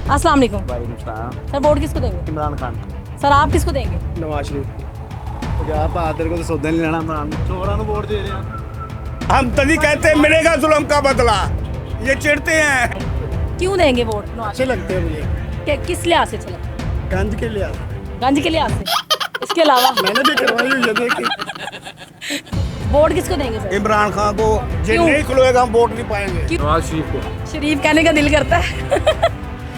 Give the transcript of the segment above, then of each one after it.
अस्सलाम वालेकुम। वालेकुम सलाम। सर वोट किसको देंगे? इमरान खान। सर आप किसको देंगे? नवाज शरीफ। पंजाब बहादुर को तो सौदा नहीं लेना, इमरान चोरों को वोट दे रहे हैं। हम तभी कहते हैं मिलेगा जुल्म का बदला, ये चिढ़ते हैं। क्यों देंगे वोट नवाज? अच्छे लगते हैं मुझे। किस लिहाज से चला? गंज के लिए गंज के लिहाज से, इसके अलावा मैंने भी करवाई हुई है, देखी। वोट किसको देंगे सर? इमरान खान को जो क्यों? नहीं खुलेगा हम वोट नहीं पाएंगे। नवाज शरीफ को। शरीफ कहने का दिल करता है।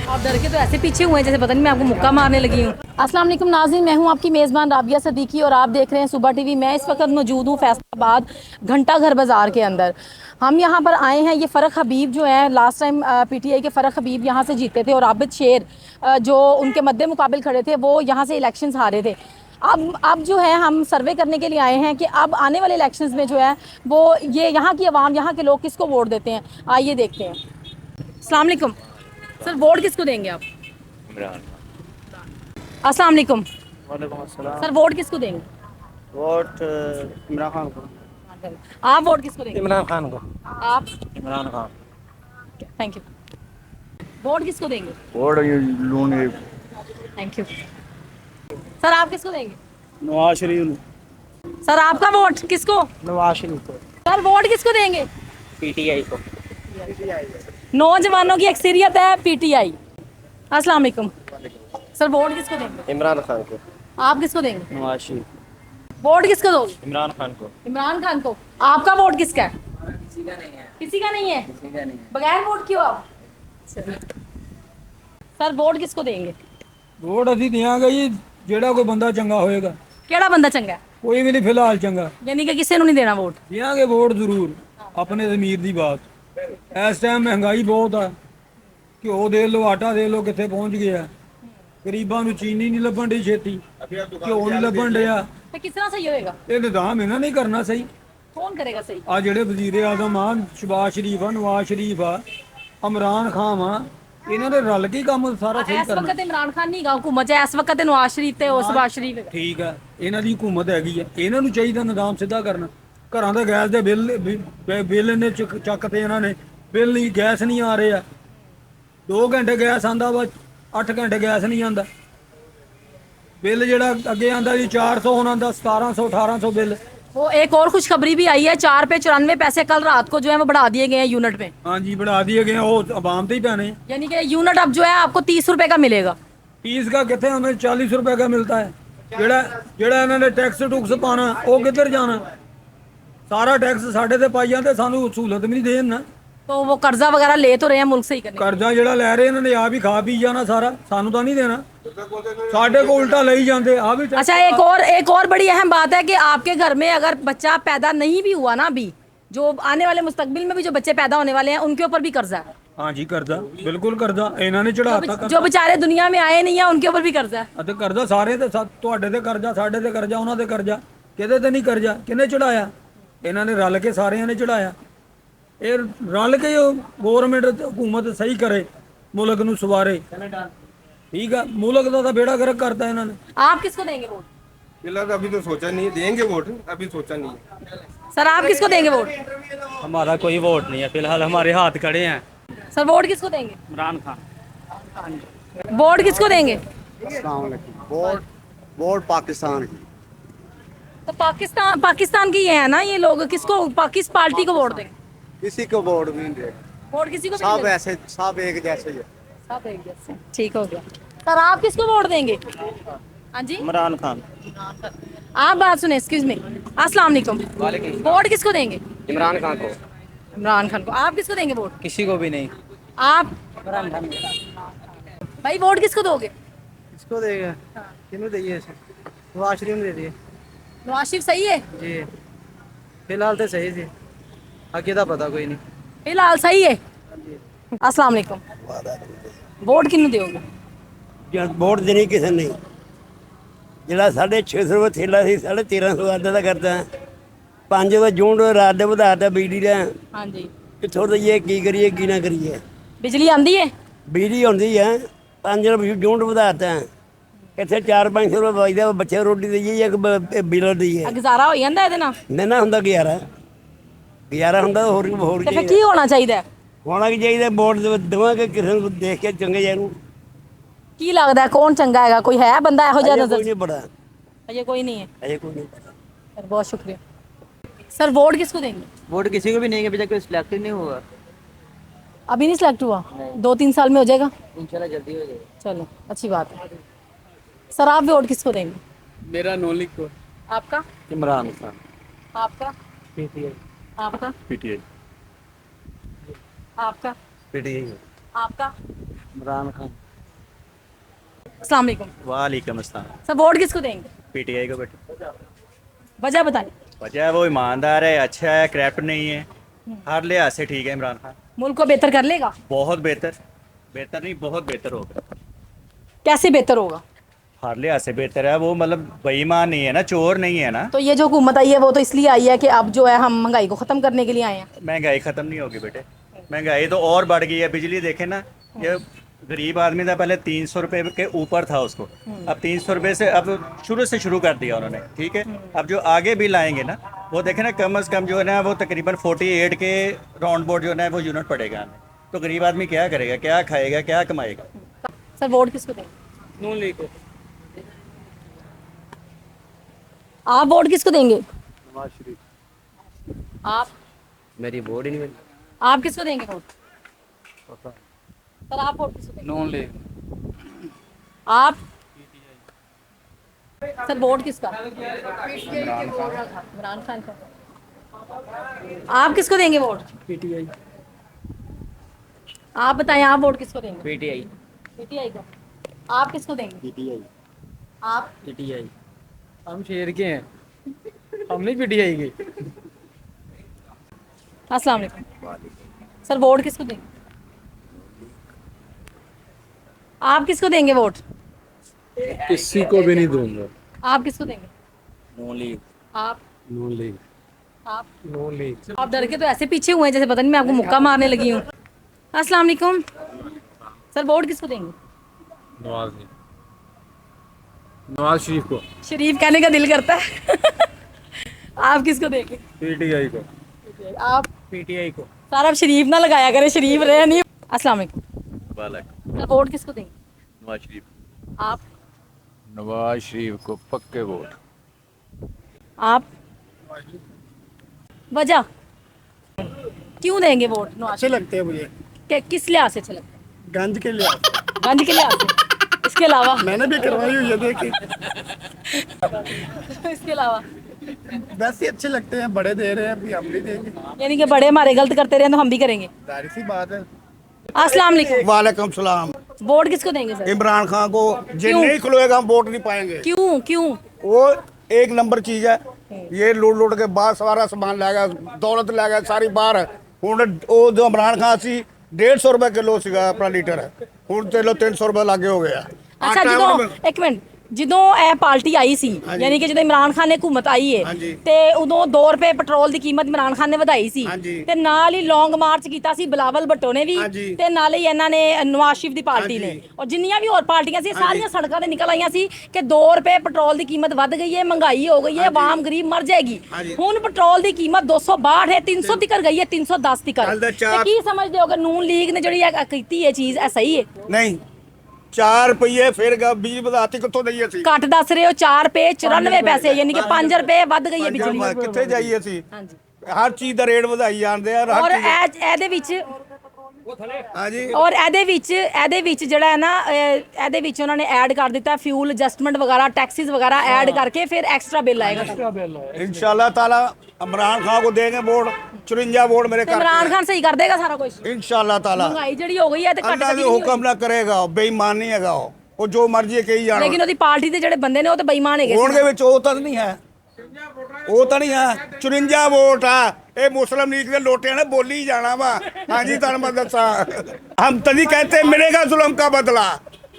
आप डर के तो ऐसे पीछे हुए हैं जैसे पता नहीं मैं आपको मुक्का मारने लगी हूँ। अस्सलाम वालेकुम नाज़रीन, मैं हूँ आपकी मेज़बान राबिया सदीकी और आप देख रहे हैं सुबह टीवी। मैं इस वक्त मौजूद हूँ फैसलाबाद घंटा घर बाज़ार के अंदर। हम यहाँ पर आए हैं, ये फ़रक हबीब जो है लास्ट टाइम PTI के फ़रक हबीब यहाँ से जीते थे और आबिद शेर जो उनके मद्दे मुकाबिल खड़े थे वो यहाँ से इलेक्शंस हारे थे। अब जो है हम सर्वे करने के लिए आए हैं कि अब आने वाले इलेक्शंस में जो है वो ये यहाँ की आवाम, यहाँ के लोग किसको वोट देते हैं, आइए देखते हैं। अस्सलाम वालेकुम सर, वोट किसको देंगे आप? इमरान। अस्सलाम वालेकुम वालेकुम अस्सलाम। सर, वोट किसको देंगे? वोट इमरान खान को। आप वोट किसको देंगे? इमरान खान को। आप? Imran Khan. Thank you. Vote किसको देंगे? वोट लूंगे। Thank you. सर आप किसको देंगे? नवाज शरीफ। सर आपका वोट किसको? नवाज शरीफ को। सर वोट किसको देंगे? PTI को। नौजवानों की अक्सरियत है PTI। अस्सलाम वालेकुम सर, वोट किसको देंगे? इमरान खान को। आप किसको देंगे? नवाज शरीफ। वोट किसको दोगे? इमरान खान को। इमरान खान को। आपका वोट किसका है? किसी का नहीं है। किसी का नहीं है? बगैर वोट क्यों आप? सर वोट किसको देंगे? ਵੋਟ ਅਸੀਂ ਦਿਆਂਗੇ ਜੀ ਜਿਹੜਾ ਕੋਈ ਬੰਦਾ ਚੰਗਾ ਹੋਏਗਾ। केड़ा बंदा चंगा है? ਕੋਈ ਵੀ ਨਹੀਂ ਫਿਲਹਾਲ ਚੰਗਾ। यानी कि किसी ਨੂੰ नहीं देना वोट? ਦਿਆਂਗੇ ਵੋਟ ਜ਼ਰੂਰ, ਆਪਣੇ ਜ਼ਮੀਰ ਦੀ ਬਾਤ। ਇਸ ਟਾਈਮ ਮਹਿੰਗਾਈ ਬਹੁਤ ਆ, ਘਿਓ ਦੇ ਲੋ, ਆਟਾ ਦੇ ਲੋ ਕਿੱਥੇ ਪਹੁੰਚ ਗਿਆ। ਗਰੀਬਾਂ ਨੂੰ ਚੀਨੀ ਨਹੀਂ ਲੱਭਣ ਦੀ ਛੇਤੀ, ਘਿਓ ਨਹੀਂ ਲੱਭਣ ਡਿਆ। तो किस तरह सही होएगा? ਇਹ ਨਿਜ਼ਾਮ ਇਹਨਾਂ ਨੇ ਕਰਨਾ ਸਹੀ। कौन करेगा सही? ਆ ਜਿਹੜੇ ਵਜ਼ੀਰ ਆਜ਼ਮ ਆ, ਸ਼ਬਾਜ਼ ਸ਼ਰੀਫ ਆ, ਨਵਾਜ਼ ਸ਼ਰੀਫ ਆ, ਇਮਰਾਨ ਖਾਨ ਆ, ਇਹਨਾਂ ਦੇ ਰਲ ਕੇ ਹੀ ਕੰਮ ਸਾਰਾ ਸਹੀ इस ਕਰਨਾ। वक्त इमरान खान नहीं गा हुकूमत है, इस वक्त नवाज शरीफ ते शहबाज शरीफ है। ਠੀਕ ਆ, ਇਹਨਾਂ ਦੀ ਹਕੂਮਤ ਹੈਗੀ ਆ, ਇਹਨਾਂ ਨੂੰ ਚਾਹੀਦਾ ਨਿਜ਼ਾਮ ਸਿੱਧਾ ਕਰਨਾ। ਘਰਾਂ ਦੇ ਗੈਸ ਦੇ ਬਿੱਲ ਇਹਨੇ ਚੱਕਤੇ ਇਹਨਾਂ ਨੇ, ਬਿੱਲ ਨਹੀਂ, ਗੈਸ ਨਹੀਂ ਆ ਰਹੇ ਆ। 2 ਘੰਟੇ ਗੈਸ ਆਂਦਾ ਵਾ, 8 ਘੰਟੇ ਗੈਸ ਨਹੀਂ ਆਂਦਾ। ਬਿੱਲ ਜਿਹੜਾ ਅੱਗੇ ਆਂਦਾ ਜੀ 400, ਹੁਣ ਆਂਦਾ 1700 1800 ਬਿੱਲ। वो एक और खुशखबरी भी आई है, 4 पे 94 पैसे कल रात को जो है वो बढ़ा दिए गए हैं यूनिट में। ਹਾਂਜੀ बढ़ा दिए गए, ਉਹ ਆਵਾਮ ਤੇ ਹੀ ਪੈਣੇ। यानी कि यूनिट अब जो है आपको 30 रुपए का मिलेगा। 30 का कितने, हमें 40 रुपए का मिलता है। ਜਿਹੜਾ ਜਿਹੜਾ ਇਹਨਾਂ ਨੇ ਟੈਕਸ ਟੁਕਸ ਪਾਣਾ ਉਹ ਕਿੱਧਰ ਜਾਣਾ? ਸਾਰਾ ਟੈਕਸ ਸਾਡੇ ਤੇ ਪਾਈ ਜਾਂਦੇ, ਸਾਨੂੰ ਸਹੂਲਤ ਵੀ ਨਹੀਂ ਦੇਣ ਨਾ। तो वो कर्जा वगैरह ले तो रहे हैं मुल्क से ही करने। ਕਰਜ਼ਾ ਜਿਹੜਾ ਲੈ ਰਹੇ ਇਹਨਾਂ ਨੇ ਆਪ ਹੀ ਖਾ ਪੀ ਜਾਣਾ ਸਾਰਾ, ਸਾਨੂੰ ਤਾਂ ਨਹੀਂ ਦੇਣਾ। ਸਾਡੇ को उल्टा ले ही जाते आ भी। अच्छा एक और बड़ी अहम बात है कि आपके घर में अगर बच्चा पैदा नहीं भी हुआ ना, अभी जो आने वाले मुस्तकबिल में भी जो बच्चे पैदा होने वाले हैं उनके ऊपर भी कर्जा है। हाँ जी कर्जा, बिल्कुल कर्जा ਇਹਨਾਂ ਨੇ ਚੜਾਤਾ। जो बेचारे दुनिया में आए नहीं है उनके ऊपर भी कर्जा है। ਅਤੇ ਕਰਜ਼ਾ ਸਾਰੇ ਤੇ ਤੁਹਾਡੇ ਤੇ ਕਰਜ਼ਾ, ਸਾਡੇ ਤੇ ਕਰਜ਼ਾ, ਉਹਨਾਂ ਦੇ ਕਰਜ਼ਾ, ਕਿਹਦੇ ਤੇ ਨਹੀਂ ਕਰਜ਼ਾ? ਕਿਹਨੇ ਚੜਾਇਆ? ਇਹਨਾਂ ਨੇ ਰਲ ਕੇ ਸਾਰਿਆਂ ਨੇ ਚੜਾਇਆ। ਇਹ ਰਲ ਕੇ ਗਵਰਨਮੈਂਟ ਹਕੂਮਤ ਸਹੀ ਕਰੇ, ਮੁਲਕ ਨੂੰ ਸਵਾਰੇ। ठीक है, मुल्क का बेड़ा गर्क करता है इन्होंने। आप किसको देंगे वोट? फिलहाल अभी तो सोचा नहीं, देंगे वोट, अभी सोचा नहीं। सर आप किसको देंगे वोट? हमारा कोई वोट नहीं है फिलहाल, हमारे हाथ खड़े हैं। सर वोट किसको देंगे? इमरान खान। वोट किसको देंगे? वोट पाकिस्तान की। तो पाकिस्तान की ये है ना ये लोग, किसको किस पार्टी को वोट देंगे? किसी को वोट नहीं दे, वोट किसी को भी सब नहीं देंगे? ऐसे, सब एक जैसे ही है। सब एक जैसे। ठीक हो गया। सर आप किसको वोट देंगे? हाँ जी इमरान खान। आप बात सुने, एक्सक्यूज मी। अस्सलाम वालेकुम। वोट किसको देंगे? इमरान खान को। इमरान खान को। आप किसको देंगे वोट? किसी को भी नहीं। आप? भाई वोट किसको दोगे? किसको देगा? किन्हों दिए? नवाज शरीफ ने दे दिए नवाज शरीफ सही है? जी, फिलहाल तो सही थी, आगे का पता कोई नहीं। फिलहाल सही है। अस्सलाम वालेकुम। वोट किन्नू दोगे? ਵੋਟ ਦੇਣੀ ਕਿਸੇ ਨੇ। ਜਿਹੜਾ 650 ਰੁਪਏ ਥੈਲਾ ਸੀ 1350 ਅੱਧਾ ਦਾ ਕਰਤਾ। 5 ਵਜੇ ਜੂਨ ਰਾਤ ਦੇ ਵਧਾਤਾ ਬਿਜਲੀ ਦਾ। हाँ जी। ਕਿੱਥੋਂ ਦਈਏ, ਕੀ ਕਰੀਏ ਕੀ ਨਾ ਕਰੀਏ? बिजली आंदी है? ਬਿਜਲੀ ਆਉਂਦੀ ਹੈ, 5 ਰੁਪਏ ਜੂਨ ਵਧਾਤਾ। ਇੱਥੇ 400-500 ਰੁਪਏ ਵਜਦਾ, ਬੱਚੇ ਰੋਟੀ ਦਈਏ ਜਾਂ ਬਿੱਲ ਦਈਏ। गुजारा हो ਜਾਂਦਾ ਇਹਦੇ ਨਾਲ? ਨਾ ਹੁੰਦਾ ਗੁਜ਼ਾਰਾ ਹੁੰਦਾ ਹੋਰ ਤੇ ਫਿਰ ਕੀ ਕੀ ਹੋਣਾ ਚਾਹੀਦਾ? ਹੋਣਾ ਕੀ ਚਾਹੀਦਾ? ਵੋਟ ਦੇਵਾਂਗੇ ਕਿਸੇ ਨੂੰ ਦੇਖ ਕੇ ਚੰਗੇ ਜਿਹਾ ਨੂੰ, ਕੀ ਲੱਗਦਾ ਹੈ ਕੌਣ ਚੰਗਾ ਹੈਗਾ, ਕੋਈ ਹੈ ਬੰਦਾ ਇਹੋ ਜਿਹਾ ਅਜੇ ਨਜ਼ਰ ਕੋਈ ਨਹੀਂ ਪੜਾ, ਅਜੇ ਕੋਈ नहीं है। ਅਜੇ ਕੋਈ ਨਹੀਂ ਪਤਾ। सर बहुत शुक्रिया। सर वोट किसको देंगे? वोट किसी को भी नहीं है, अभी तक कोई सिलेक्ट ही नहीं हुआ। अभी नहीं सिलेक्ट हुआ, 2-3 साल में हो जाएगा। इंशाल्लाह जल्दी हो जाएगा। चलो अच्छी बात है। सर आप वोट किसको देंगे? ਮੇਰਾ ਨੋਲਿਕ ਕੋ आपका? ਇਮਰਾਨ ਖਾਨ आपका? पीटीआई। आपका? ਪੀਟੀਆਈ आपका? ਪੀਟੀਆਈ आपका? ਇਮਰਾਨ ਖਾਨ अस्सलाम वालेकुम। वालेकुम अस्सलाम सर वोट किसको देंगे? पीटीआई को बेटा वजह बताएं। वजह है वो ईमानदार है, अच्छा है, करप्ट नहीं है, हर लिहाज से ठीक है इमरान खान। मुल्क को बेहतर कर लेगा? बहुत बेहतर, बेहतर नहीं बहुत बेहतर होगा, कैसे बेहतर होगा? हर लिहाज से बेहतर है वो, मतलब बेईमान नहीं है ना, चोर नहीं है ना। तो ये जो हुकूमत आई है वो तो इसलिए आई है कि अब जो है हम महंगाई को ख़त्म करने के लिए आए हैं। महंगाई ख़त्म नहीं होगी बेटे, महंगाई तो और बढ़ गई है। बिजली देखे ना, ये गरीब आदमी था पहले 300 रुपये के ऊपर था उसको, अब 300 रुपये से अब शुरू से शुरू कर दिया उन्होंने, ठीक है। अब जो आगे भी लाएंगे ना वो देखे ना, कम से कम जो है ना वो तकरीबन 48 के राउंड बोर्ड जो है ना वो यूनिट पड़ेगा हमें, तो गरीब आदमी क्या करेगा, क्या खाएगा, क्या कमाएगा। सर वोट किसको देंगे? नून लीग को। आप वोट किसको देंगे? नवाज शरीफ। आप? मेरी वोट ही नहीं मिली। आप किसको देंगे वोट? सर आप वोट किसको देंगे? नून लीग। आप? सर वोट किसका? इमरान खान का। आप किसको देंगे वोट? पीटीआई। आप बताएं आप वोट किसको देंगे? पीटीआई। पीटीआई को। आप किसको देंगे? पीटीआई आप? पीटीआई। हम शेर के हैं, हम नहीं पीटीआई के। अस्सलाम वालेकुम। सर वोट किसको देंगे? आप किसको देंगे वोट? किसी को भी नहीं दूंगा। आप किसको देंगे? नून लीग। आप? नून लीग। आप? नून लीग। आप डर के तो ऐसे पीछे हुए हैं जैसे पता नहीं मैं आपको मुक्का मारने लगी हूँ। अस्सलाम वालेकुम। सर वोट किसको देंगे? नवाज नहीं, नवाज शरीफ को। शरीफ कहने का दिल करता है। आप किसको देंगे? पीटीआई को। आप? पीटीआई को। सर आप शरीफ ना लगाया करें, शरीफ रहे नहीं। अस्सलाम वालेकुम। वालेकुम। सर वोट किसको देंगे? नवाज शरीफ। आप? नवाज शरीफ को पक्के वोट। आप? वजह क्यों देंगे वोट नवाज? अच्छे लगते हैं मुझे, किस लिहाज से अच्छा लगता है? गंज के लिए। गंज के लिहाज से, इसके अलावा? मैंने भी करवाई हुई है, देखिए इसके अलावा वैसे अच्छे लगते हैं, बड़े दे रहे हैं, अभी हम भी देंगे, यानी कि बड़े हमारे गलत करते रहे तो हम भी करेंगे। जाहिर सी बात है। अस्सलाम वालेकुम। वालेकुम सलाम। वोट किसको देंगे सर? इमरान खान को जे क्यों? नहीं खिलोएगा हम वोट नहीं पाएंगे। क्यों क्यों? वो एक नंबर चीज है, ये लूट लूट के बाहर सारा सामान लै गया, दौलत लै गया सारी बाहर। ਹੁਣ ਉਹ ਜੋ ਇਮਰਾਨ ਖਾਨ ਸੀ 150 ਰੁਪਏ ਕਿਲੋ ਸੀਗਾ ਆਪਣਾ ਲੀਟਰ, ਹੁਣ ਤੇ ਲੋ 300 ਰੁਪਏ ਲਾਗੇ ਹੋ ਗਿਆ। ਅੱਛਾ ਜਦੋਂ ਇੱਕ ਮਿੰਟ, ਜਦੋਂ ਇਹ ਪਾਰਟੀ ਆਈ ਸੀ ਯਾਨੀ ਕਿ ਜਦੋਂ ਇਮਰਾਨ ਖਾਨ ਨੇ ਹਕੂਮਤ ਆਈ ਹੈ ਤੇ ਉਦੋਂ 2 ਰੁਪਏ ਪੈਟਰੋਲ ਦੀ ਕੀਮਤ ਇਮਰਾਨ ਖਾਨ ਨੇ ਵਧਾਈ ਸੀ ਤੇ ਨਾਲ ਹੀ ਲੌਂਗ ਮਾਰਚ ਕੀਤਾ ਸੀ ਬਿਲਾਵਲ ਭੱਟੋ ਨੇ ਵੀ ਤੇ ਨਾਲ ਹੀ ਇਹਨਾਂ ਨੇ ਨਵਾਜ਼ ਸ਼ਰੀਫ ਦੀ ਪਾਰਟੀ ਨੇ, ਔਰ ਜਿੰਨੀਆਂ ਵੀ ਹੋਰ ਪਾਰਟੀਆਂ ਸੀ ਸਾਰੀਆਂ ਸੜਕਾਂ ਤੇ ਨਿਕਲ ਆਈਆਂ ਸੀ ਕਿ 2 ਰੁਪਏ ਪੈਟਰੋਲ ਦੀ ਕੀਮਤ ਵੱਧ ਗਈ ਹੈ, ਮਹਿੰਗਾਈ ਹੋ ਗਈ ਹੈ, ਆਵਾਮ ਗਰੀਬ ਮਰ ਜਾਏਗੀ। ਹੁਣ ਪੈਟਰੋਲ ਦੀ ਕੀਮਤ 262 ਹੈ, 300 ਤੱਕ ਗਈ ਹੈ, 310 ਤੱਕ। ਤੇ ਕੀ ਸਮਝਦੇ ਹੋ ਕਿ ਨੂਨ ਲੀਗ ਨੇ ਜਿਹੜੀ ਇਹ ਕੀਤੀ ਹੈ ਚੀਜ਼ ਇਹ ਸਹੀ ਹੈ? ਨਹੀਂ 4 ਰੁਪਏ ਫਿਰ ਬਿਜਲੀ ਵਧਾਤੀ ਕਿੱਥੋਂ ਦਈਏ ਅਸੀਂ? ਘੱਟ ਦੱਸ ਰਹੇ ਹੋ, 4 ਰੁਪਏ 94 ਪੈਸੇ ਯਾਨੀ ਕਿ 5 ਰੁਪਏ ਵੱਧ ਗਈ ਹੈ ਬਿਜਲੀ। ਕਿੱਥੇ ਜਾਈਏ ਅਸੀਂ? ਹਾਂਜੀ। ਹਰ ਚੀਜ਼ ਦਾ ਰੇਟ ਵਧਾਈ ਜਾਂਦੇ ਆ, ਔਰ ਹਰ ਚੀਜ਼। ਇਹਦੇ ਵਿੱਚ ਹਾਂਜੀ ਔਰ ਇਹਦੇ ਵਿੱਚ ਜਿਹੜਾ ਹੈ ਨਾ ਇਹਦੇ ਵਿੱਚ ਉਹਨਾਂ ਨੇ ਐਡ ਕਰ ਦਿੱਤਾ ਫਿਊਲ ਐਡਜਸਟਮੈਂਟ ਵਗੈਰਾ, ਟੈਕਸਿਸ ਵਗੈਰਾ ਐਡ ਕਰਕੇ ਫਿਰ ਐਕਸਟਰਾ ਬਿੱਲ ਆਏਗਾ। इंशाल्लाह ताला इमरान खान को देंगे वोट, 54 वोट मेरे घर ਇਮਰਾਨ ਖਾਨ ਸਹੀ ਕਰ ਦੇਗਾ ਸਾਰਾ ਕੁਝ। इंशाल्लाह ताला ਮਹਿੰਗਾਈ ਜਿਹੜੀ ਹੋ ਗਈ ਹੈ ਤੇ ਘੱਟ अल्लाह ਕਦੀ भी नहीं हुक्म होई। ना करेगा, बेईमान नहीं हैगा वो जो मर्जी कही जाना। ਲੇਕਿਨ ਉਹਦੀ ਪਾਰਟੀ ਦੇ ਜਿਹੜੇ ਬੰਦੇ ਨੇ ਉਹ ਤਾਂ ਬੇਈਮਾਨ ਹੈਗੇ ਹੋਣਗੇ ਵਿੱਚ ਉਹ ਤਾਂ ਨਹੀਂ ਹੈ, ਉਹ ਤਾਂ ਨਹੀਂ ਹੈ। 54 ਵੋਟ ਆ, ਇਹ ਮੁਸਲਿਮ ਲੀਗ ਦੇ ਲੋਟਿਆਂ ਨੇ ਬੋਲੀ ਜਾਣਾ ਵਾ। ਹਾਂਜੀ ਤੁਹਾਨੂੰ ਮੈਂ ਦੱਸਾਂ, हम तभी कहते हैं मिलेगा जुल्म का बदला,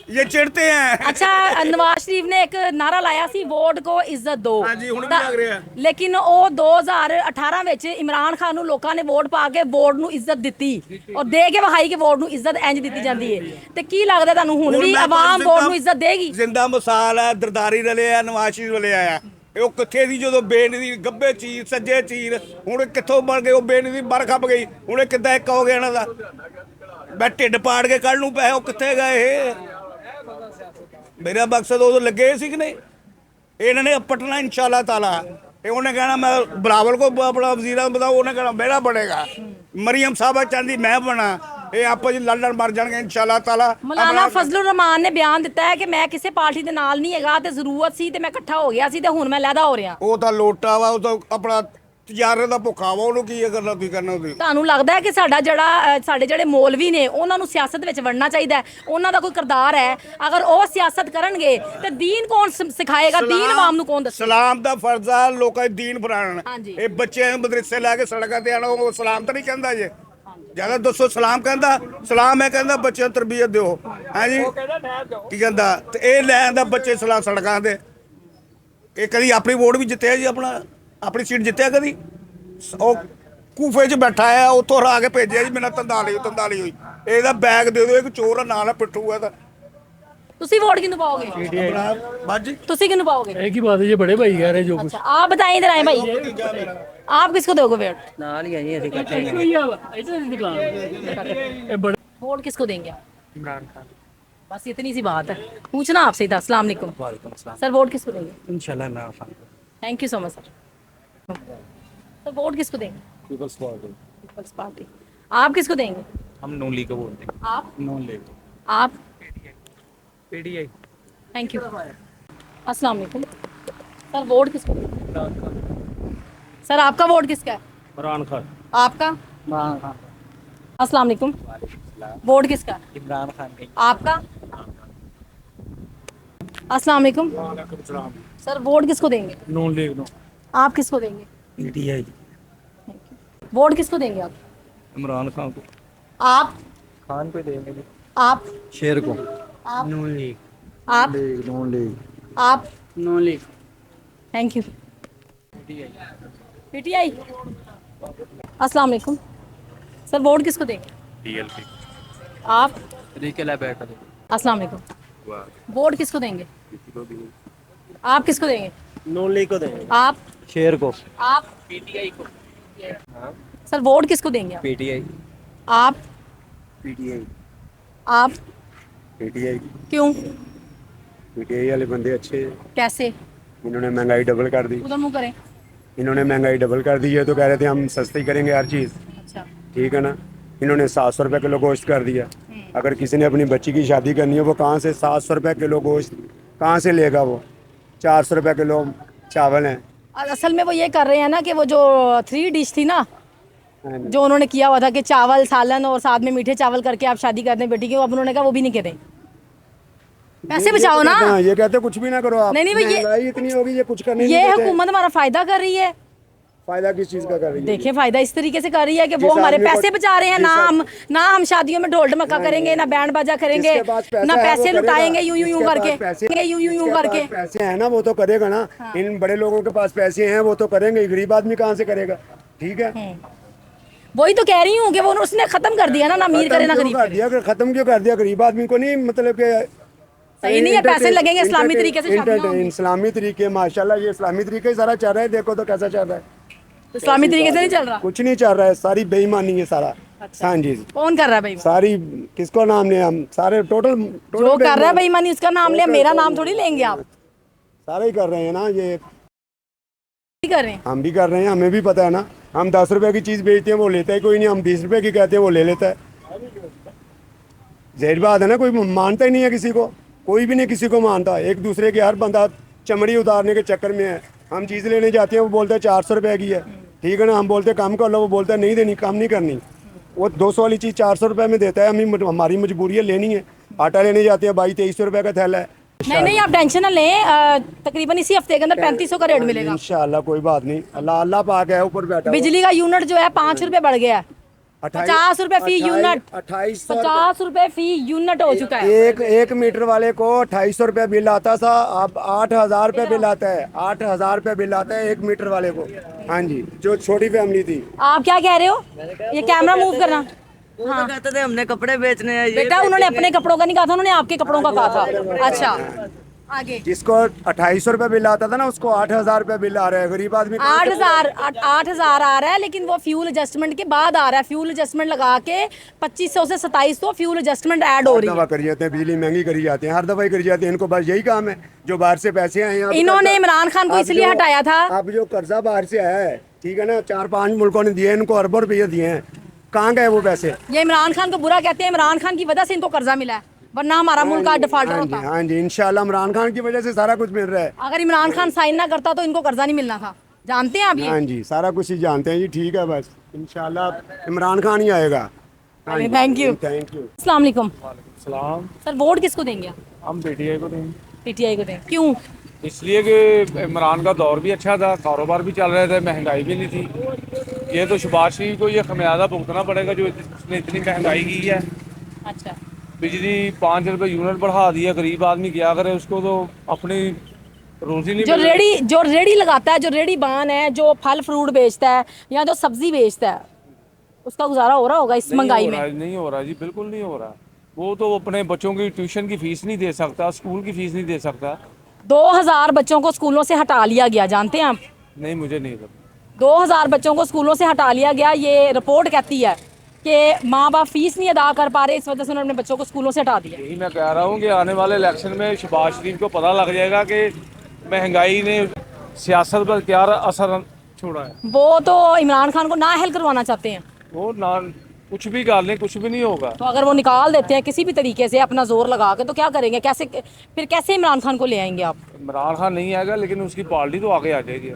ये चिढ़ते हैं। ਅੱਛਾ ਨਵਾਜ਼ ਸ਼ਰੀਫ ਨੇ ਇੱਕ ਨਾਰਾ ਲਾਇਆ ਸੀ ਵੋਟ ਕੋ ਇੱਜ਼ਤ ਦਿਓ। ਹਾਂਜੀ, ਹੁਣ ਵੀ ਲੱਗ ਰਿਹਾ। ਲੇਕਿਨ ਉਹ 2018 ਵਿੱਚ ਇਮਰਾਨ ਖਾਨ ਨੂੰ ਲੋਕਾਂ ਨੇ ਵੋਟ ਪਾ ਕੇ ਵੋਟ ਨੂੰ ਇੱਜ਼ਤ ਦਿੱਤੀ ਔਰ ਦੇ ਕੇ ਵਿਖਾਈ ਕਿ ਵੋਟ ਨੂੰ ਇੱਜ਼ਤ ਇੰਜ ਦਿੱਤੀ ਜਾਂਦੀ ਹੈ। ਤੇ ਕੀ ਲੱਗਦਾ ਤੁਹਾਨੂੰ ਹੁਣ ਵੀ ਮੈਂ ਆਵਾਮ ਵੋਟ ਨੂੰ ਇੱਜ਼ਤ ਦੇਗੀ? ਜ਼ਿੰਦਾ ਮਿਸਾਲ ਹੈ, ਦਰਦਾਰੀ ਰਲੇ ਆ, ਨਵਾਜ਼ ਸ਼ਰੀਫ ਵਾਲੇ ਆਇਆ। ਉਹ ਕਿੱਥੇ ਦੀ ਜਦੋਂ ਬੇਨਦੀ ਗੱਬੇ ਚੀਰ ਸੱਜੇ ਚੀਰ, ਹੁਣ ਕਿੱਥੋਂ ਬਣ ਗਏ? ਉਹ ਬੇਨਦੀ ਬਰ ਖੱਪ ਗਈ, ਹੁਣ ਇਹ ਕਿੱਦਾਂ ਇੱਕ ਹੋ ਗਿਆ ਇਹਨਾਂ ਦਾ? ਮੈਂ ਢਿੱਡ ਪਾੜ ਕੇ ਕੱਢ ਨੂੰ ਪੈਸੇ, ਉਹ ਕਿੱਥੇ ਗਏ? ਮੇਰਾ ਮਕਸਦ ਉਦੋਂ ਲੱਗੇ ਸੀ ਕਿ ਨਹੀਂ ਇਹਨਾਂ ਨੇ ਪਟਨਾ ਇਨਸ਼ਾਅੱਲਾ ਤਾਲਾ ਇਹ ਉਹਨੇ ਕਹਿਣਾ ਮੈਂ ਬਲਾਵਲ ਕੋ ਆਪਣਾ ਵਜ਼ੀਰਾ ਬਤਾਓ ਉਹਨੇ ਕਹਿਣਾ ਮੇਰਾ ਬਣੇਗਾ ਮਰੀਮ ਸਾਹਿਬਾ ਚਾਹੁੰਦੀ ਮੈਂ ਬਣਾ ਇਹ ਆਪਸ ਵਿੱਚ ਲੜ ਮਰ ਜਾਣਗੇ ਇਨਸ਼ਾਅੱਲਾ ਤਾਲਾ ਮੌਲਾਨਾ ਫਜ਼ਲੁਰ ਰਹਿਮਾਨ ਨੇ ਬਿਆਨ ਦਿੱਤਾ ਹੈ ਕਿ ਮੈਂ ਕਿਸੇ ਪਾਰਟੀ ਦੇ ਨਾਲ ਨਹੀਂ ਹੈਗਾ ਤੇ ਜ਼ਰੂਰਤ ਸੀ ਤੇ ਮੈਂ ਇਕੱਠਾ ਹੋ ਗਿਆ ਸੀ ਤੇ ਹੁਣ ਮੈਂ ਲਹਿਦਾ ਹੋ ਰਿਹਾ। ਉਹ ਤਾਂ ਲੋਟਾ ਵਾ ਉਹ ਤਾਂ ਆਪਣਾ ਤਜਾਰਤ ਦਾ ਭੁੱਖਾ ਵਾ ਉਹਨੂੰ ਕੀ ਕਰਨਾ ਕੀ ਕਰਨਾ ਉਹਦੀ ਤੁਹਾਨੂੰ ਲੱਗਦਾ ਹੈ ਕਿ ਸਾਡੇ ਜਿਹੜੇ ਮੌਲਵੀ ਨੇ ਉਹਨਾਂ ਨੂੰ ਸਿਆਸਤ ਵਿੱਚ ਵੜਨਾ ਚਾਹੀਦਾ ਹੈ, ਉਹਨਾਂ ਦਾ ਕੋਈ ਕਿਰਦਾਰ ਹੈ? ਅਗਰ ਉਹ ਸਿਆਸਤ ਕਰਨਗੇ ਤੇ ਦੀਨ ਕੌਣ ਸਿਖਾਏਗਾ? ਦੀਨ ਆਵਾਮ ਨੂੰ ਕੌਣ ਦੱਸੇਗਾ? ਸਲਾਮ ਦਾ ਫਰਜ਼ ਆ ਲੋਕਾਂ ਦੇ ਦੀਨ ਫਰਾਣ ਹਾਂਜੀ। ਇਹ ਬੱਚਿਆਂ ਨੂੰ ਮਦਰਸੇ ਲਾ ਕੇ ਸੜਕਾਂ ਤੇ ਆਣਾ ਉਹ ਸਲਾਮ ਤਾਂ ਨਹੀਂ ਕਹਿੰਦਾ ਜੇ ਜਿਆਦਾ ਦੱਸੋ ਸਲਾਮ ਕਹਿੰਦਾ ਸਲਾਮ ਹੈ ਕਹਿੰਦਾ ਬੱਚਿਆਂ ਨੂੰ ਤਰਬੀਅਤ ਦਿਓ ਹਾਂਜੀ ਕੀ ਕਹਿੰਦਾ ਤੇ ਇਹ ਲੈ ਆਂਦਾ ਬੱਚੇ ਸਲਾਮ ਸੜਕਾਂ ਤੇ ਇਹ ਕਦੀ ਆਪਣੀ ਵੋਟ ਵੀ ਜਿੱਤਿਆ ਜੀ ਆਪਣੀ ਸੀਟ ਜਿੱਤਿਆ ਕਦੀ ਉਹ ਕੂਫੇ 'ਚ ਬੈਠਾ ਆ ਉੱਥੋਂ ਹਰਾ ਕੇ ਭੇਜਿਆ ਜੀ ਮੇਰਾ ਤੰਦਾਲੀ ਹੋਈ ਇਹਦਾ ਬੈਗ ਦੇ ਦਿਓ ਇੱਕ ਚੋਰ ਨਾਲ ਪਿੱਟੂਗਾ ਤਾਂ ਤੁਸੀਂ वोट किन्नू पाओगे? ਬਾਜੀ ਤੁਸੀਂ किन्नू पाओगे? एक ही बात है, ये बड़े भाई कह रहे जो कुछ अच्छा आप बताएं इधर आए भाई, आप किसको दोगे वोट? ਨਾਲ ਹੀ ਆਈ ਅਸੀਂ ਇਕੱਠੇ वोट किसको देंगे आप? इमरान खान बस इतनी सी बात है, पूछना आपसे था। अस्सलाम वालेकुम सर, वोट किसको देंगे? इंशाल्लाह Imran Khan. Thank you so much sir. Sir vote किसको देंगे? पीपल्स पार्टी। पीपल्स पार्टी। आप किसको देंगे? हम नून लीग को बोलते हैं। आप? नून लीग। आप? पीटीआई। Thank you. अस्सलाम वालेकुम सर, वोट किसको देंगे? सर आपका वोट किसका है? इमरान खान। आपका? इमरान खान। अस्सलाम वालेकुम, वोट किसका है? इमरान खान की। आपका? अस्सलाम वालेकुम सर, वोट किसको देंगे? नून लीग नो। आप किसको देंगे? पीटीआई। वोट किसको देंगे आप? इमरान खान को। आप? खान को देंगे। आप? शेर को। आप? नून लीग। आप? नून लीग। आप? नून लीग। Thank you. पीटीआई। अस्सलाम वालेकुम सर, वोट किसको देंगे? टीएलपी। आप? रिकेला बैठा। अस्सलाम वालेकुम, वोट किसको देंगे? आप किसको देंगे? नून लीग को देंगे। आप? शेर को। आप? पीटीआई को। सर वोट किसको देंगे आप? पीटीआई। आप? पीटीआई आप? पीटीआई क्यों? पीटीआई वाले बंदे अच्छे हैं। कैसे? इन्होंने महंगाई डबल कर दी। उधर मुंह करें। इन्होंने महंगाई डबल कर दी है तो कह रहे थे हम सस्ती करेंगे हर चीज़, अच्छा। ठीक है ना। इन्होंने 700 रुपये किलो गोश्त कर दिया। अगर किसी ने अपनी बच्ची की शादी करनी है वो कहाँ से 700 रुपये किलो गोश्त कहाँ से लेगा? वो 400 रुपये किलो चावल हैं। असल में वो ये कर रहे हैं ना कि वो जो 3 डिश थी ना जो उन्होंने किया हुआ था कि चावल सालन और साथ में मीठे चावल करके आप शादी कर दें बेटी की, अब उन्होंने कहा वो भी नहीं करें। पैसे बचाओ ना। हाँ, ये कहते कुछ भी ना करो आप। नहीं, ये- महंगाई इतनी होगी ये कुछ करने ये नहीं देते। हुकूमत हमारा फायदा कर रही है। फायदा किस चीज़ का कर रही है? देखिए फायदा इस तरीके से कर रही है कि वो जिस हमारे आदमी को- पैसे बचा रहे हैं। ना हम शादियों में ढोल ढमक्का करेंगे, ना बैंड बाजा करेंगे, जिसके पास पैसा ना है वो पैसे करेगा। लुटाएंगे यूं यूं जिसके करके, पास पैसे- यूं यूं जिसके करके। पास पैसे हैं ना वो तो करेगा ना। इन बड़े लोगों के पास पैसे हैं वो तो करेंगे, गरीब आदमी कहाँ से करेगा? ठीक है, वही तो कह रही हूँ कि वो उसने खत्म कर दिया ना अमीर करे ना खत्म गरीब क्यों कर करे। दिया? खत्म क्यों कर दिया? गरीब आदमी को नहीं, मतलब कि सही नहीं है, पैसे लगेंगे इस्लामी तरीके से शादियां होंगी। इस्लामी तरीके माशाल्लाह ये इस्लामी तरीके सारा चल रहा है। देखो तो कैसा चल रहा है, इस्लामी तरीके से नहीं चल रहा। कुछ नहीं चल रहा है, सारी बेईमानी है सारा। हाँ जी, कौन कर रहा है भाई? सारी किसको नाम ले हम सारे टोटल जो कर रहा है बेईमानी उसका नाम ले, मेरा नाम थोड़ी लेंगे आप। सारे ही कर रहे हैं ना, ये नहीं कर रहे हैं। हम भी कर रहे हैं, हमें भी पता है ना। हम 10 रुपए की चीज़ बेचते हैं वो लेता है कोई नहीं, हम 20 रुपए की कहते हैं वो ले लेता है। जाहिर बात है ना, कोई मानता ही नहीं है किसी को, कोई भी नहीं किसी को मानता। एक दूसरे के हर बंदा चमड़ी उतारने के चक्कर में है। हम चीज़ लेने जाते हैं वो बोलते हैं 400 रुपए की है, ठीक है ना। हम बोलते हैं कम कर लो, वो बोलता है नहीं देनी, कम नहीं करनी। वो 200 वाली चीज़ 400 रुपए में देता है, हमारी मजबूरी है लेनी है। आटा लेने जाते हैं, 2200-2300 रुपए का थैला है। नहीं आप टेंशन ना लें, तकरीबन इसी हफ्ते के अंदर 3500 का रेट मिलेगा। इंशाल्लाह कोई बात नहीं, अल्लाह पाक है ऊपर बैठा हुआ। बिजली का यूनिट जो है 5 रुपए बढ़ गया है, 50 रुपए फी यूनिट, 2800 50 रुपए फी यूनिट हो चुका है। एक मीटर वाले को 2800 रुपये बिल आता था, अब 8000 रुपये बिल आता है। 8000 रुपये बिल आता है 1 मीटर वाले को। हाँ जी, जो छोटी फैमिली थी। आप क्या कह रहे हो? ये कैमरा मूव करना। वो तो कहते थे हमने कपड़े बेचने हैं। बेटा उन्होंने अपने कपड़ों का नहीं कहा था, उन्होंने आपके कपड़ों का कहा था। अच्छा आगे जिसको 2800 रुपये बिल आता था ना, उसको 8000 रुपये बिल आ रहा है। गरीब आदमी 8,000 आ रहा है, लेकिन वो फ्यूल एडजस्टमेंट के बाद आ रहा है। फ्यूल एडजस्टमेंट लगा के 2500 से 2700 फ्यूल एडजस्टमेंट ऐड हो रही दफा है। करी जाते हैं, बिजली महंगी करी जाती है, हर दफा ही करी जाती है। इनको बस यही काम है, जो बाहर से पैसे आए हैं। इन्होंने इमरान खान को इसलिए हटाया था। अब जो कर्जा बाहर से आया है, ठीक है ना, 4-5 मुल्कों ने दिए, इनको अरबों रुपये दिए हैं, कहाँ गए वो पैसे? ये इमरान खान को बुरा कहते हैं, इमरान खान की वजह से इनको कर्जा मिला है, वरना हमारा मुल्क आज डिफॉल्टर होता। हाँ जी, इंशाल्लाह इमरान खान की वजह से सारा कुछ मिल रहा है। अगर इमरान खान साइन ना करता तो इनको कर्जा नहीं मिलना था, जानते हैं आप ये? हाँ जी, सारा कुछ ही जानते हैं जी। ठीक है, बस इंशाल्लाह इमरान खान ही आएगा। Thank you. Thank you. अस्सलाम वालेकुम सलाम। सर, वोट किसको देंगे? हम पीटीआई को देंगे, पीटीआई को देंगे। क्यों? इसलिए कि इमरान का दौर भी अच्छा था, कारोबार भी चल रहे थे, महंगाई भी नहीं थी। ये तो शहबाज शरीफ को ये खमियाजा भुगतना पड़ेगा जो उसने इतनी महंगाई की है। अच्छा, बिजली 5 रुपये यूनिट बढ़ा दिया, गरीब आदमी क्या करे, उसको तो अपनी रोजी नहीं जो मिल रही। रेड़ी लगाता है, जो रेड़ी बान है, जो फल फ्रूट बेचता है या जो सब्जी बेचता है, उसका गुजारा हो रहा होगा इस महंगाई में? नहीं हो रहा जी, बिल्कुल नहीं हो रहा। वो तो अपने बच्चों की ट्यूशन की फीस नहीं दे सकता, स्कूल की फीस नहीं दे सकता। 2000 बच्चों को स्कूलों से हटा लिया गया, जानते हैं आप? नहीं, मुझे नहीं पता। 2000 बच्चों को स्कूलों से हटा लिया गया। ये रिपोर्ट कहती है कि माँ बाप फीस नहीं अदा कर पा रहे, इस वजह से उन्होंने अपने बच्चों को स्कूलों से हटा दिया। यही मैं कह रहा हूँ कि आने वाले इलेक्शन में शहबाज शरीफ को पता लग जाएगा कि महंगाई ने सियासत पर क्या असर छोड़ा है। वो तो इमरान खान को नाअहल करवाना चाहते हैं। वो ना कुछ भी कर लें, कुछ भी नहीं होगा। तो अगर वो निकाल देते हैं किसी भी तरीके से अपना जोर लगा के, तो क्या करेंगे? कैसे इमरान खान को ले आएंगे आप? इमरान खान नहीं आएगा, लेकिन उसकी पार्टी तो आगे आ जाएगी।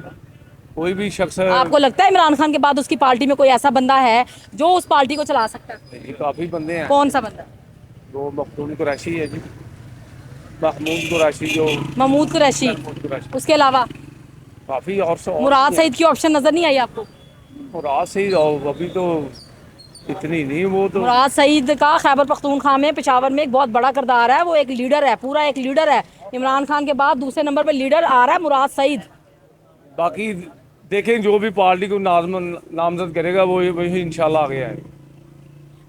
कोई भी शख्स आपको लगता है इमरान खान के बाद उसकी पार्टी में कोई ऐसा बंदा है जो उस पार्टी को चला सकता है? ये काफ़ी बंदे हैं। कौन सा बंदा? वो मखदूम कुरैशी है जी, महमूद कुरैशी, जो महमूद कुरैशी। कुरैशी, उसके अलावा काफ़ी और मुराद सईद की ऑप्शन नजर नहीं आई आपको? मुराद सईद अभी तो इतनी नहीं, वो तो मुराद सईद का खैबर पख्तूनख्वा में, पेशावर में एक बहुत बड़ा किरदार है। वो एक लीडर है, पूरा एक लीडर है। इमरान खान के बाद दूसरे नंबर पे लीडर आ रहा है मुराद सईद। बाकी देखें, जो भी पार्टी को नामजद करेगा वो वही इंशाल्लाह आगे आएगा।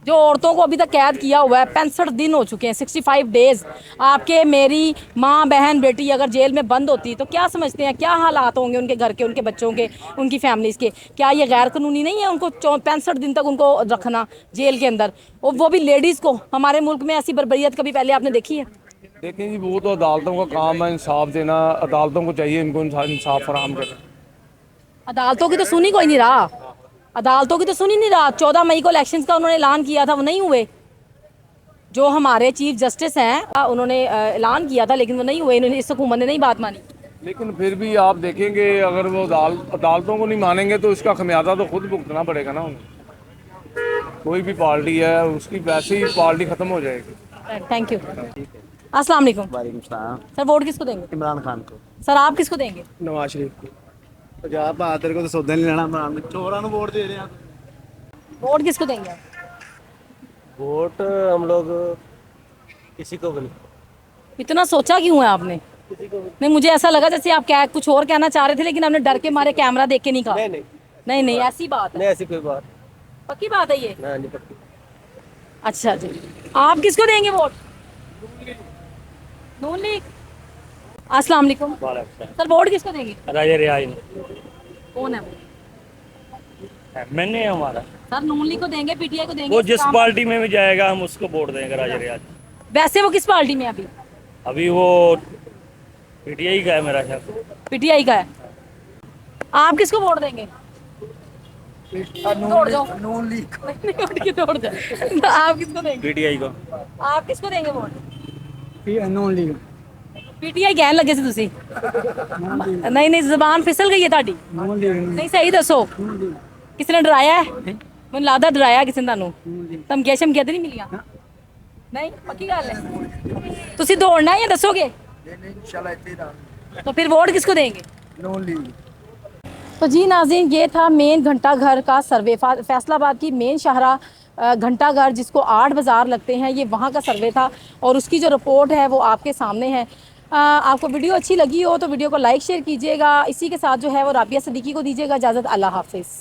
जो औरतों को अभी तक कैद किया हुआ है, 65 दिन हो चुके हैं, 65 डेज। आपके, मेरी माँ, बहन, बेटी अगर जेल में बंद होती तो क्या समझते हैं क्या हालात होंगे उनके घर के, उनके बच्चों के, उनकी फैमिलीज़ के? क्या ये गैर कानूनी नहीं है उनको 65 दिन तक उनको रखना जेल के अंदर, और वो भी लेडीज़ को? हमारे मुल्क में ऐसी बर्बरियत कभी पहले आपने देखी है? देखें जी, वो तो अदालतों का काम है इंसाफ देना। अदालतों को चाहिए इनको इंसाफ फराहम करें। अदालतों की तो सुनी कोई नहीं रहा, अदालतों की तो सुनी नहीं रहा। 14 मई को इलेक्शंस का उन्होंने ऐलान किया था, वो नहीं हुए। जो हमारे चीफ जस्टिस हैं उन्होंने ऐलान किया था, लेकिन वो नहीं हुए। इन्होंने, इस हुकूमत ने नहीं बात मानी। लेकिन फिर भी आप देखेंगे, अगर वो अदालतों को नहीं मानेंगे तो इसका खमियाजा तो खुद भुगतना पड़ेगा ना उन्हें। कोई भी पार्टी है, उसकी वैसे ही पार्टी ख़त्म हो जाएगी। Thank you. अस्सलाम वालेकुम। सर, वोट किसको देंगे? इमरान खान को। सर, आप किसको देंगे? नवाज शरीफ को। पंजाब बहादुर को तो सौदा नहीं लेना, इमरान चोरा ਨੂੰ वोट दे रहे हैं। वोट किसको देंगे आप? वोट हम लोग किसी को भी नहीं। इतना सोचा क्यों है आपने? नहीं, मुझे ऐसा लगा जैसे आप क्या कुछ और कहना चाह रहे थे, लेकिन आपने डर के मारे कैमरा देख के नहीं कहा। नहीं, ऐसी बात है? नहीं, ऐसी कोई बात पक्की बात है ये? नहीं पक्की। अच्छा जी, आप किसको देंगे वोट? नून लीग। अस्सलाम वालेकुम। सर, वोट किसको देंगे? राजा रियाज कौन है वो? मैंने हमारा सर, नून लीग को देंगे, पीटीआई को देंगे? वो जिस पार्टी में भी जाएगा हम उसको वोट देंगे राजा रियाज। वैसे वो किस पार्टी में है अभी वो पीटीआई का है मेरा ख्याल। पीटीआई का है। आप किसको वोट देंगे? दौड़ जाओ। नून लीग। नहीं, उठ के दौड़ जाओ। आप किसको देंगे? पीटीआई को। आप किसको देंगे वोट? नून लीग। पीटीआई कहन लगे सी तुसी? नहीं, जुबान फिसल गई है ताड़ी। नहीं, सही दसो, किसी ने डराया है? मैंने लगदा डराया किसी ने ਤੁਹਾਨੂੰ? ਧਮਕੀਆਂ ਸ਼ਮਕੀਆਂ ਤੇ ਨਹੀਂ ਮਿਲੀਆਂ? नहीं, पक्की गल है? तुसी दौड़ना है या दसोगे? इंशाल्लाह इतनी रात। तो फिर वोट किसको देंगे? नून लीग। तो जी नाज़रीन, ये था मेन घंटा घर का सर्वे। फैसलाबाद की मेन शाहरा घंटा घर, जिसको 8 बाज़ार लगते हैं, ये वहाँ का सर्वे था और उसकी जो रिपोर्ट है वो आपके सामने है। आपको वीडियो अच्छी लगी हो तो वीडियो को लाइक शेयर कीजिएगा। इसी के साथ जो है वो राबिया सदीकी को दीजिएगा इजाज़त। अल्लाह हाफिज़।